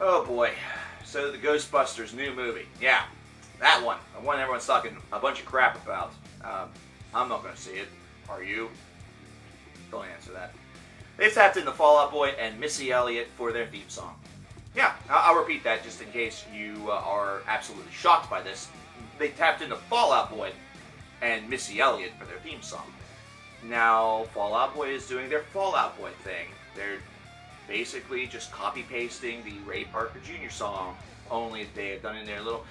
Oh boy. So the Ghostbusters new movie. Yeah, that one. The one everyone's talking a bunch of crap about. I'm not going to see it. Are you? Don't answer that. They've tapped in the Fall Out Boy and Missy Elliot for their theme song. Yeah, I'll repeat that just in case you are absolutely shocked by this. They tapped into Fall Out Boy and Missy Elliot for their theme song. Now, Fall Out Boy is doing their Fall Out Boy thing. They're basically just copy-pasting the Ray Parker Jr. song, only they have done in their little...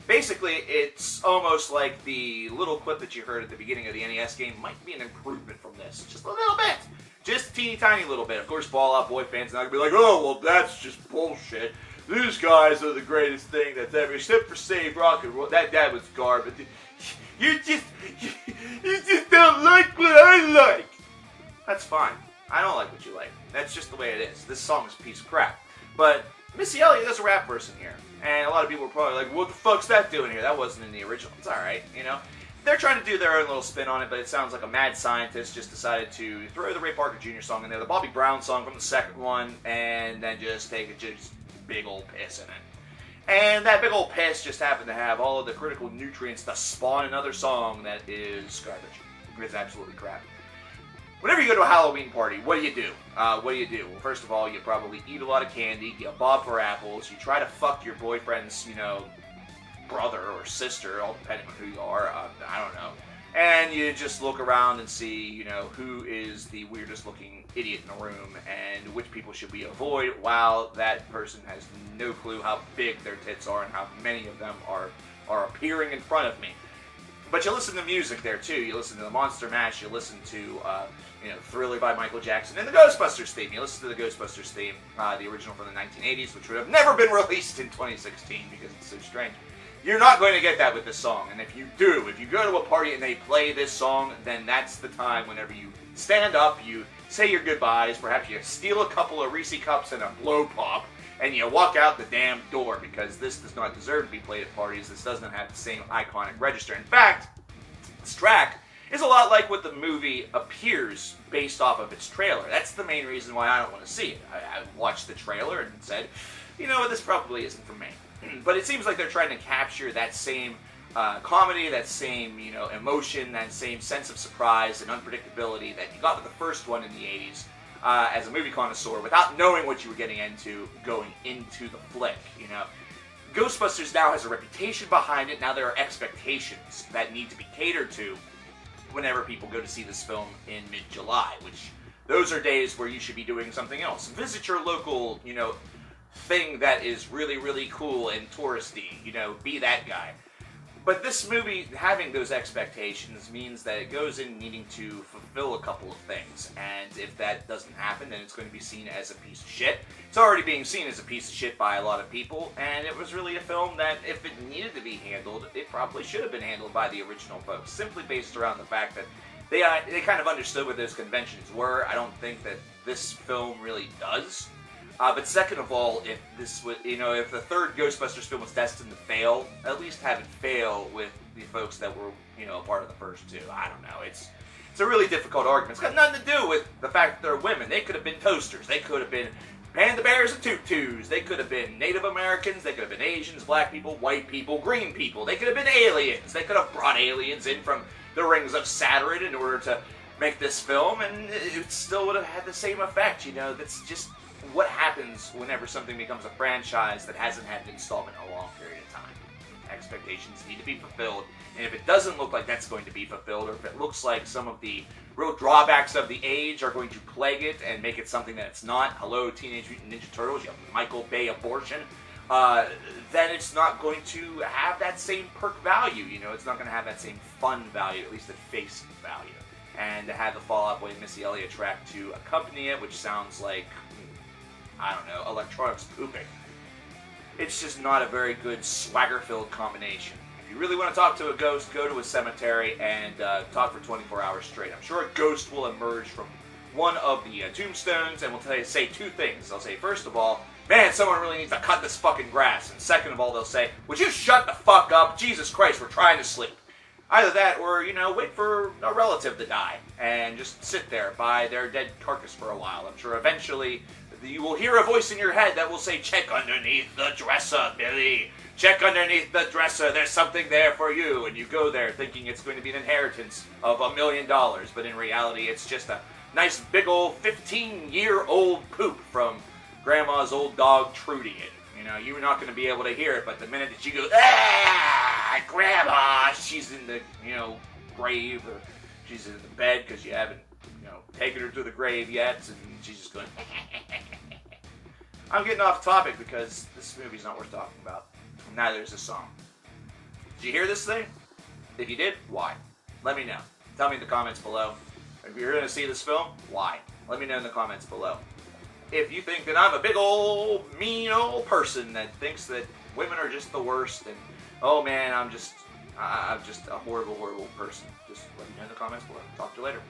Basically, it's almost like the little clip that you heard at the beginning of the NES game might be an improvement from this. Just a little bit. Just a teeny tiny little bit. Of course, Fall Out Boy fans are not going to be like, oh, well, that's just bullshit. These guys are the greatest thing that's ever, except for Save Rock and Roll. That was garbage. You just don't like what I like. That's fine. I don't like what you like. That's just the way it is. This song is a piece of crap. But Missy Elliott is a rap person here. And a lot of people were probably like, what the fuck's that doing here? That wasn't in the original. It's alright, you know. They're trying to do their own little spin on it, but it sounds like a mad scientist just decided to throw the Ray Parker Jr. song in there, the Bobby Brown song from the second one, and then just take a just big old piss in it. And that big old piss just happened to have all of the critical nutrients to spawn another song that is garbage. It's absolutely crap. Whenever you go to a Halloween party, what do you do? Well, first of all, you probably eat a lot of candy, you bob for apples, you try to fuck your boyfriend's, brother or sister, all depending on who you are, I don't know. And you just look around and see, who is the weirdest looking idiot in the room and which people should we avoid while that person has no clue how big their tits are and how many of them are appearing in front of me. But you listen to music there too. You listen to the Monster Mash. You listen to Thriller by Michael Jackson and the Ghostbusters theme. You listen to the Ghostbusters theme, the original from the 1980s, which would have never been released in 2016 because it's so strange. You're not going to get that with this song. And if you do, if you go to a party and they play this song, then that's the time whenever you stand up, you say your goodbyes, perhaps you steal a couple of Reese cups and a blow pop, and you walk out the damn door, because this does not deserve to be played at parties. This doesn't have the same iconic register. In fact, this track is a lot like what the movie appears based off of its trailer. That's the main reason why I don't want to see it. I watched the trailer and said, this probably isn't for me. But it seems like they're trying to capture that same comedy, that same, emotion, that same sense of surprise and unpredictability that you got with the first one in the 80s. As a movie connoisseur, without knowing what you were getting into going into the flick, Ghostbusters now has a reputation behind it. Now there are expectations that need to be catered to whenever people go to see this film in mid-July, which those are days where you should be doing something else. Visit your local, thing that is really, really cool and touristy, be that guy. But this movie, having those expectations, means that it goes in needing to fulfill a couple of things. And if that doesn't happen, then it's going to be seen as a piece of shit. It's already being seen as a piece of shit by a lot of people, and it was really a film that, if it needed to be handled, it probably should have been handled by the original folks, simply based around the fact that they kind of understood what those conventions were. I don't think that this film really does. But second of all, if this was, if the third Ghostbusters film was destined to fail, at least have it fail with the folks that were, a part of the first two. I don't know. It's a really difficult argument. It's got nothing to do with the fact that they're women. They could have been toasters. They could have been panda bears and tutus. They could have been Native Americans. They could have been Asians, black people, white people, green people. They could have been aliens. They could have brought aliens in from the rings of Saturn in order to make this film, and it still would have had the same effect. That's just what happens whenever something becomes a franchise that hasn't had an installment in a long period of time. Expectations need to be fulfilled, and if it doesn't look like that's going to be fulfilled, or if it looks like some of the real drawbacks of the age are going to plague it and make it something that it's not, hello Teenage Mutant Ninja Turtles, you have Michael Bay abortion, then it's not going to have that same perk value, it's not going to have that same fun value, at least at face value. And to have the Fall Out Boy and Missy Elliott track to accompany it, which sounds like, I don't know, electronics pooping. It's just not a very good swagger-filled combination. If you really want to talk to a ghost, go to a cemetery and talk for 24 hours straight. I'm sure a ghost will emerge from one of the tombstones and will say two things. They'll say, first of all, man, someone really needs to cut this fucking grass. And second of all, they'll say, would you shut the fuck up? Jesus Christ, we're trying to sleep. Either that or, wait for a relative to die and just sit there by their dead carcass for a while. I'm sure eventually you will hear a voice in your head that will say, check underneath the dresser, Billy. Check underneath the dresser. There's something there for you. And you go there thinking it's going to be an inheritance of $1 million. But in reality, it's just a nice big old 15-year-old poop from Grandma's old dog, Trudy. You're not going to be able to hear it, but the minute that you go, Grandma, she's in the, grave, or she's in the bed because you haven't, taken her to the grave yet, and she's just going, I'm getting off topic because this movie's not worth talking about. Neither is the song. Did you hear this thing? If you did, why? Let me know. Tell me in the comments below. If you're going to see this film, why? Let me know in the comments below. If you think that I'm a big old, mean old person that thinks that women are just the worst, and, oh man, I'm just a horrible, horrible person, just let me know in the comments below. Talk to you later.